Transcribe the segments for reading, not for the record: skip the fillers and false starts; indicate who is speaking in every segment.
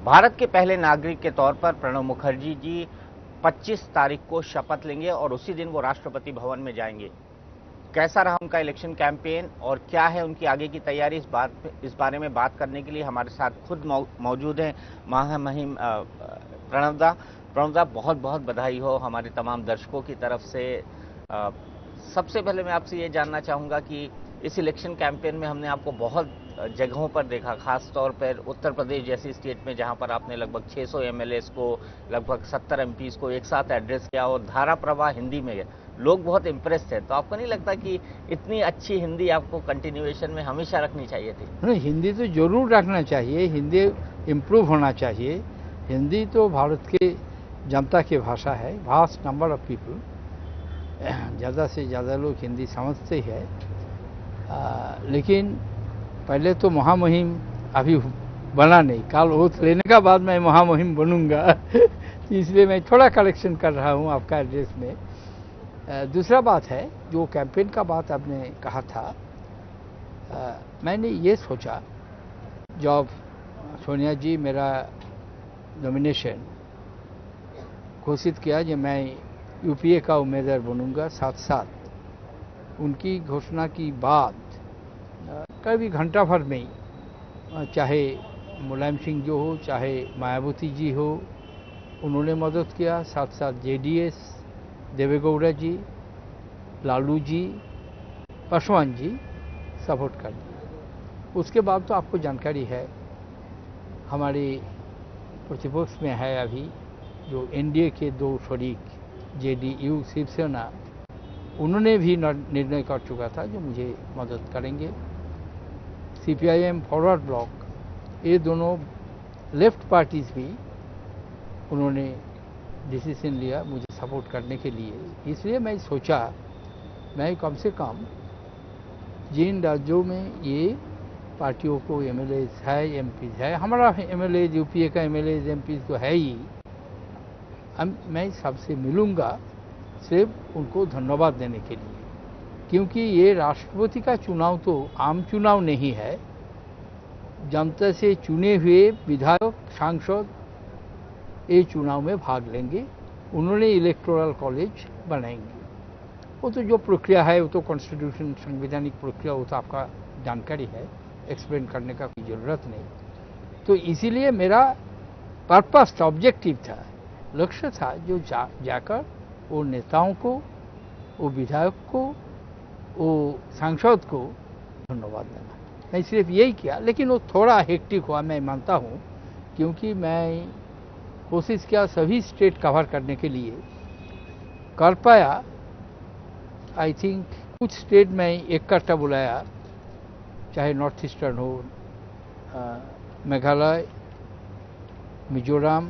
Speaker 1: भारत के पहले नागरिक के तौर पर प्रणब मुखर्जी जी 25 तारीख को शपथ लेंगे और उसी दिन वो राष्ट्रपति भवन में जाएंगे। कैसा रहा उनका इलेक्शन कैंपेन और क्या है उनकी आगे की तैयारी, इस बारे में बात करने के लिए हमारे साथ खुद मौजूद हैं महामहिम प्रणब दा, बहुत बहुत बधाई हो हमारे तमाम दर्शकों की तरफ से। सबसे पहले मैं आपसे ये जानना चाहूँगा कि इस इलेक्शन कैंपेन में हमने आपको बहुत जगहों पर देखा, खास तौर पर उत्तर प्रदेश जैसी स्टेट में जहां पर आपने लगभग 600 एमएलएस को, लगभग 70 एमपीज को एक साथ एड्रेस किया और धारा प्रवाह हिंदी में लोग बहुत इम्प्रेस थे। तो आपको नहीं लगता कि इतनी अच्छी हिंदी आपको कंटिन्यूएशन में हमेशा रखनी चाहिए थी?
Speaker 2: नहीं, हिंदी तो जरूर रखना चाहिए, हिंदी इम्प्रूव होना चाहिए। हिंदी तो भारत के जनता की भाषा है, वास्ट नंबर ऑफ पीपल, ज़्यादा से ज़्यादा लोग हिंदी समझते हैं। लेकिन पहले तो महामहिम अभी बना नहीं, कल ओथ लेने का बाद मैं महामहिम बनूंगा इसलिए मैं थोड़ा कलेक्शन कर रहा हूं आपका एड्रेस में। दूसरा बात है, जो कैंपेन का बात आपने कहा था, मैंने ये सोचा जब सोनिया जी मेरा नॉमिनेशन घोषित किया कि मैं यूपीए का उम्मीदवार बनूंगा, साथ साथ उनकी घोषणा की बाद कभी घंटा भर में ही, चाहे मुलायम सिंह जो हो, चाहे मायावती जी हो, उन्होंने मदद किया, साथ साथ जेडीएस, देवेगौड़ा जी, लालू जी, पासवान जी सपोर्ट कर दिया। उसके बाद तो आपको जानकारी है, हमारे प्रतिपक्ष में है अभी जो एनडीए के दो शरीक जेडीयू शिवसेना, उन्होंने भी निर्णय कर चुका था जो मुझे मदद करेंगे। सीपीआईएम फॉरवर्ड ब्लॉक, ये दोनों लेफ्ट पार्टीज भी उन्होंने डिसीजन लिया मुझे सपोर्ट करने के लिए। इसलिए मैं सोचा मैं कम से कम जिन राज्यों में ये पार्टियों को एमएलए है, एमपी है, हमारा एमएलए यूपीए का एमएलए एमपी तो है ही, मैं सबसे मिलूंगा सिर्फ उनको धन्यवाद देने के लिए, क्योंकि ये राष्ट्रपति का चुनाव तो आम चुनाव नहीं है। जनता से चुने हुए विधायक, सांसद ये चुनाव में भाग लेंगे, उन्होंने इलेक्टोरल कॉलेज बनाएंगे। वो तो जो प्रक्रिया है वो तो कॉन्स्टिट्यूशन, संवैधानिक प्रक्रिया, वो तो आपका जानकारी है, एक्सप्लेन करने का कोई ज़रूरत नहीं। तो इसीलिए मेरा पर्पस, ऑब्जेक्टिव था, लक्ष्य था, जो जाकर वो नेताओं को, वो विधायक को, वो सांसद को धन्यवाद देना। मैं सिर्फ यही किया, लेकिन वो थोड़ा हेक्टिक हुआ, मैं मानता हूँ, क्योंकि मैं कोशिश किया सभी स्टेट कवर करने के लिए, कर पाया। आई थिंक कुछ स्टेट में इकट्ठा बुलाया, चाहे नॉर्थ ईस्टर्न हो, मेघालय, मिजोरम,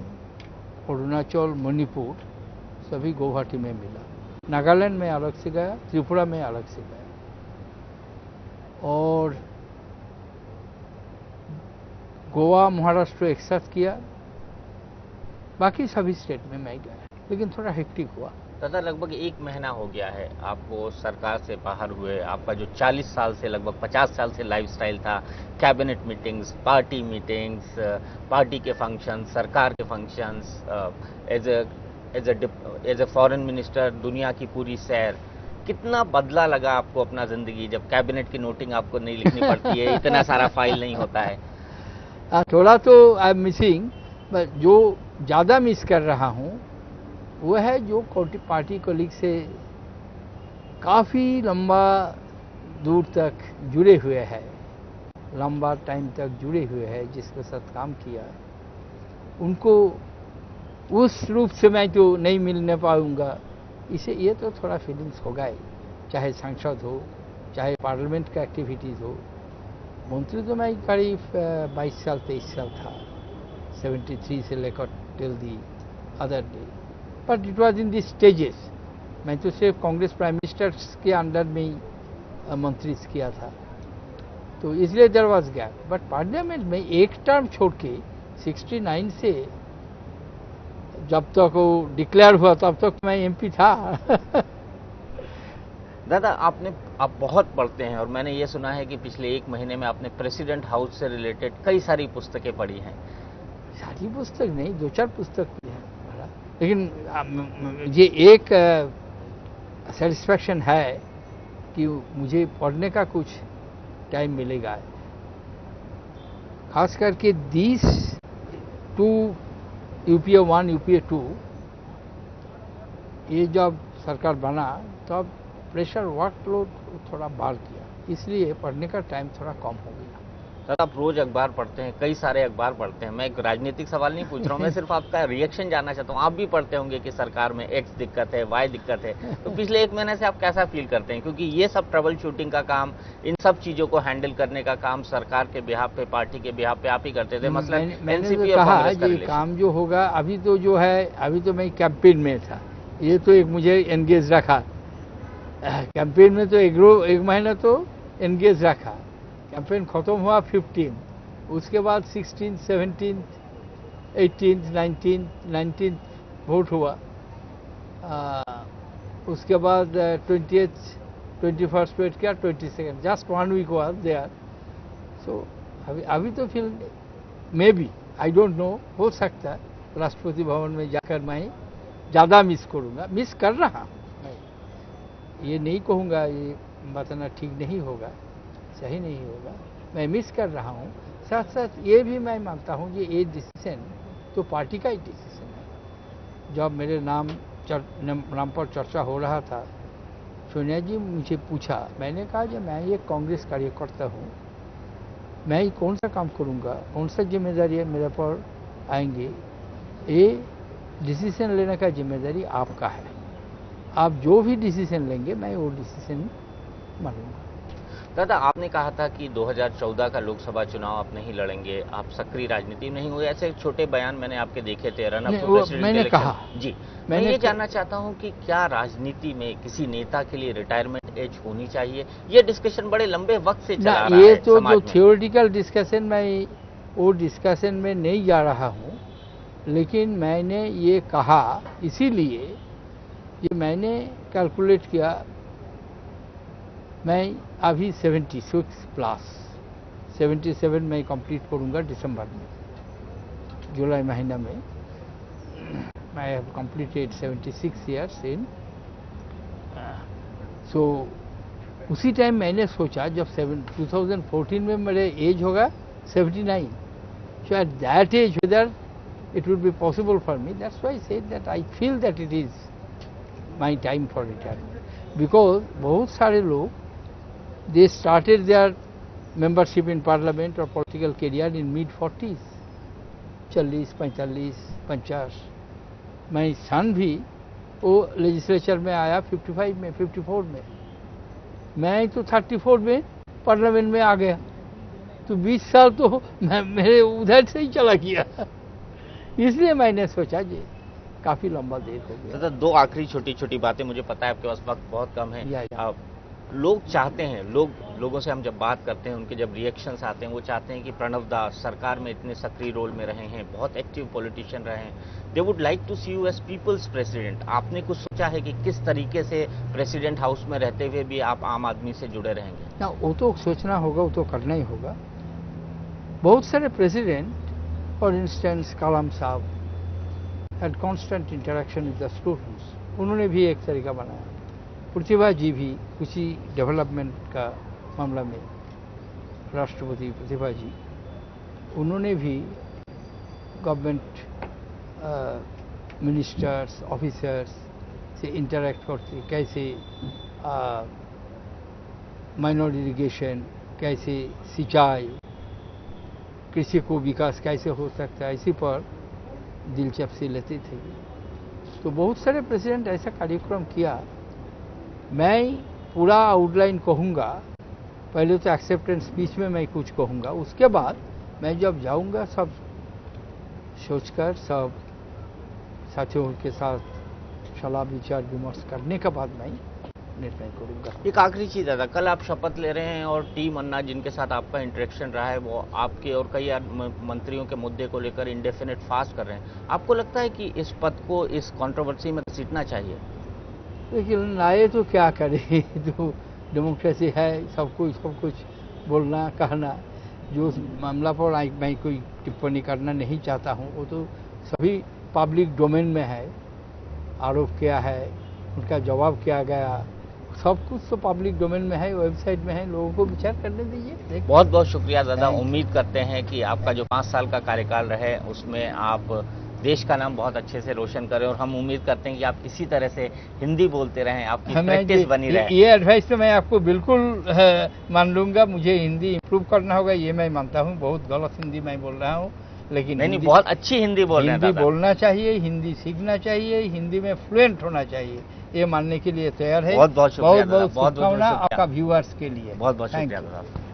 Speaker 2: अरुणाचल, मणिपुर, सभी गुवाहाटी में मिला। नागालैंड में अलग से गया, त्रिपुरा में अलग से गया, और गोवा, महाराष्ट्र एक साथ किया। बाकी सभी स्टेट में मैं गया, लेकिन थोड़ा हेक्टिक हुआ।
Speaker 1: दादा, लगभग 1 महीना हो गया है आपको सरकार से बाहर हुए। आपका जो 40 साल से, लगभग 50 साल से लाइफस्टाइल था, cabinet meetings, party meetings, party के फंक्शंस, सरकार के functions, as a foreign minister दुनिया की पूरी सैर, कितना बदला लगा आपको अपना जिंदगी जब कैबिनेट की नोटिंग आपको नहीं लिखनी पड़ती है, इतना सारा फाइल नहीं होता है?
Speaker 2: थोड़ा तो आई एम मिसिंग, जो ज़्यादा मिस कर रहा हूँ वो है जो पार्टी कोलीग से काफ़ी लंबा दूर तक जुड़े हुए हैं, लंबा टाइम तक जुड़े हुए हैं, जिसके साथ काम किया, उनको उस रूप से मैं तो नहीं मिलने पाऊंगा। इसे ये तो थोड़ा फीलिंग्स होगा ही, चाहे सांसद हो, चाहे पार्लियामेंट का एक्टिविटीज़ हो। मंत्री तो मैं करीब 22 साल 23 साल था, 73 से लेकर till the other day, but it was in the stages. मैं तो सिर्फ कांग्रेस प्राइम मिनिस्टर के अंडर में ही मंत्री किया था, तो इसलिए there was gap. But parliament में एक टर्म छोड़ के 69 से जब तक वो डिक्लेयर हुआ तब तक मैं एमपी था
Speaker 1: दादा, आप बहुत पढ़ते हैं और मैंने ये सुना है कि पिछले 1 महीने में आपने प्रेसिडेंट हाउस से रिलेटेड कई सारी पुस्तकें पढ़ी हैं।
Speaker 2: सारी पुस्तक नहीं, 2-4 पुस्तक भी है पढ़ा, लेकिन ये एक सेटिस्फैक्शन है कि मुझे पढ़ने का कुछ टाइम मिलेगा। खास करके दिस 2 UPA 1 UPA 2 ये जब सरकार बना तब प्रेशर वर्कलोड थोड़ा बढ़ गया, इसलिए पढ़ने का टाइम थोड़ा कम हो गया।
Speaker 1: दादा, आप रोज अखबार पढ़ते हैं, कई सारे अखबार पढ़ते हैं। मैं एक राजनीतिक सवाल नहीं पूछ रहा हूँ, मैं सिर्फ आपका रिएक्शन जानना चाहता हूँ। आप भी पढ़ते होंगे कि सरकार में X दिक्कत है, Y दिक्कत है, तो पिछले 1 महीने से आप कैसा फील करते हैं? क्योंकि ये सब ट्रबल शूटिंग का काम, इन सब चीजों को हैंडल करने का काम सरकार के बिहाफ पे, पार्टी के बिहाफ पे आप ही करते थे। मसलन
Speaker 2: एनसीपी और कांग्रेस का रिलेशन। काम जो होगा अभी तो जो है, अभी तो मैं कैंपेन में था, ये तो एक मुझे एंगेज रखा कैंपेन में, तो 1 महीना तो एंगेज रखा। कैंपेन खत्म हुआ 15, उसके बाद 16, 17, 18, 19 वोट हुआ, उसके बाद 20th 21st वेट किया, 22nd जस्ट 1 वीक हुआ देयर। सो अभी तो फिर may be, I don't know, हो सकता है राष्ट्रपति भवन में जाकर मैं ज़्यादा मिस करूँगा, मिस कर रहा हूँ, ये नहीं कहूँगा, ये बताना ठीक नहीं होगा, सही नहीं होगा, मैं मिस कर रहा हूँ। साथ साथ ये भी मैं मानता हूँ कि ये डिसीजन तो पार्टी का ही डिसीजन है। जब मेरे नाम पर चर्चा हो रहा था, सोनिया जी मुझे पूछा, मैंने कहा कि मैं ये कांग्रेस कार्यकर्ता हूँ, मैं कौन सा काम करूँगा, कौन सा जिम्मेदारी मेरे पर आएंगे, ये डिसीजन लेने का जिम्मेदारी आपका है, आप जो भी डिसीजन लेंगे मैं वो डिसीजन मानूंगा।
Speaker 1: दादा, आपने कहा था कि 2014 का लोकसभा चुनाव आप नहीं लड़ेंगे, आप सक्रिय राजनीति में नहीं हुए, ऐसे छोटे बयान मैंने आपके देखे थे रन अप टू प्रेसिडेंट
Speaker 2: मैंने कहा
Speaker 1: जी। मैं ये जानना चाहता हूं कि क्या राजनीति में किसी नेता के लिए रिटायरमेंट एज होनी चाहिए? ये डिस्कशन बड़े लंबे वक्त से चला रहा है।
Speaker 2: ये तो जो थियोरिटिकल डिस्कशन, मैं वो डिस्कशन में नहीं जा रहा हूँ, लेकिन मैंने ये कहा इसीलिए कि मैंने कैलकुलेट किया, मैं अभी 76 प्लस 77 में कंप्लीट करूंगा दिसंबर में, जुलाई महीना में मैं हैव कंप्लीटेड 76 ईयर्स इन। सो उसी टाइम मैंने सोचा, जब 2014 में मेरे एज होगा 79, so at that age whether it would be possible for me, that's why I said that I feel that it is my time for retirement, because बहुत सारे लोग they started their membership in parliament or political career in mid-40s, 40, 45, 50। my son भी वो legislature में आया 55 में, 54 में, मैं तो 34 में पार्लियामेंट में आ गया, तो 20 साल तो मेरे उधर से ही चला गया। इसलिए मैंने सोचा जी काफी लंबा देर हो गया।
Speaker 1: दादा, 2 आखिरी छोटी छोटी बातें, मुझे पता है आपके पास वक्त बहुत कम है। लोग चाहते हैं, लोगों से हम जब बात करते हैं, उनके जब रिएक्शंस आते हैं, वो चाहते हैं कि प्रणव दा सरकार में इतने सक्रिय रोल में रहे हैं, बहुत एक्टिव पॉलिटिशियन रहे हैं, they would like to see you as people's president. आपने कुछ सोचा है कि किस तरीके से प्रेसिडेंट हाउस में रहते हुए भी आप आम आदमी से जुड़े रहेंगे?
Speaker 2: ना, वो तो सोचना होगा, वो तो करना ही होगा। बहुत सारे प्रेसिडेंट, फॉर इंस्टेंस कलाम साहब had constant interaction with the students, उन्होंने भी एक तरीका बनाया। प्रतिभा जी भी किसी डेवलपमेंट का मामला में, राष्ट्रपति प्रतिभा जी, उन्होंने भी गवर्नमेंट मिनिस्टर्स, ऑफिसर्स से इंटरेक्ट करते, कैसे माइनर इरिगेशन, कैसे सिंचाई, कृषि को विकास कैसे हो सकता है, इसी पर दिलचस्पी लेते थे। तो बहुत सारे प्रेसिडेंट ऐसा कार्यक्रम किया। मैं पूरा आउटलाइन कहूँगा, पहले तो एक्सेप्टेंस स्पीच में मैं कुछ कहूँगा, उसके बाद मैं जब जाऊँगा सब सोचकर, सब साथियों के साथ सलाह विचार विमर्श करने के बाद मैं निर्णय करूँगा।
Speaker 1: एक आखिरी चीज दादा, कल आप शपथ ले रहे हैं और टीम अन्ना जिनके साथ आपका इंटरेक्शन रहा है, वो आपके और कई मंत्रियों के मुद्दे को लेकर इंडेफिनिट फास्ट कर रहे हैं। आपको लगता है कि इस पद को, इस कंट्रोवर्सी में सीटना चाहिए?
Speaker 2: लेकिन लाए तो क्या करें, तो डेमोक्रेसी है, सब कुछ बोलना कहना, जो उस मामला पर मैं कोई टिप्पणी करना नहीं चाहता हूँ, वो तो सभी पब्लिक डोमेन में है। आरोप क्या है, उनका जवाब क्या गया, सब कुछ तो पब्लिक डोमेन में है, वेबसाइट में है, लोगों को विचार करने दीजिए।
Speaker 1: बहुत बहुत शुक्रिया दादा। उम्मीद करते हैं कि आपका जो 5 साल का कार्यकाल रहे उसमें आप देश का नाम बहुत अच्छे से रोशन करें, और हम उम्मीद करते हैं कि आप इसी तरह से हिंदी बोलते रहें, आपकी प्रैक्टिस बनी रहे।
Speaker 2: ये एडवाइस तो मैं आपको बिल्कुल मान लूंगा। मुझे हिंदी इंप्रूव करना होगा, ये मैं मानता हूँ। बहुत गलत हिंदी मैं बोल रहा हूँ, लेकिन
Speaker 1: नहीं, बहुत अच्छी हिंदी बोल रहे हैं
Speaker 2: हिंदी
Speaker 1: दादा।
Speaker 2: बोलना चाहिए, हिंदी सीखना चाहिए, हिंदी में फ्लुएंट होना चाहिए, ये मानने के लिए तैयार है।
Speaker 1: बहुत बहुत शुक्रिया,
Speaker 2: बहुत बहुत
Speaker 1: बहुत
Speaker 2: शुभकामना आपका व्यूअर्स के लिए।
Speaker 1: बहुत बहुत शुक्रिया दादा।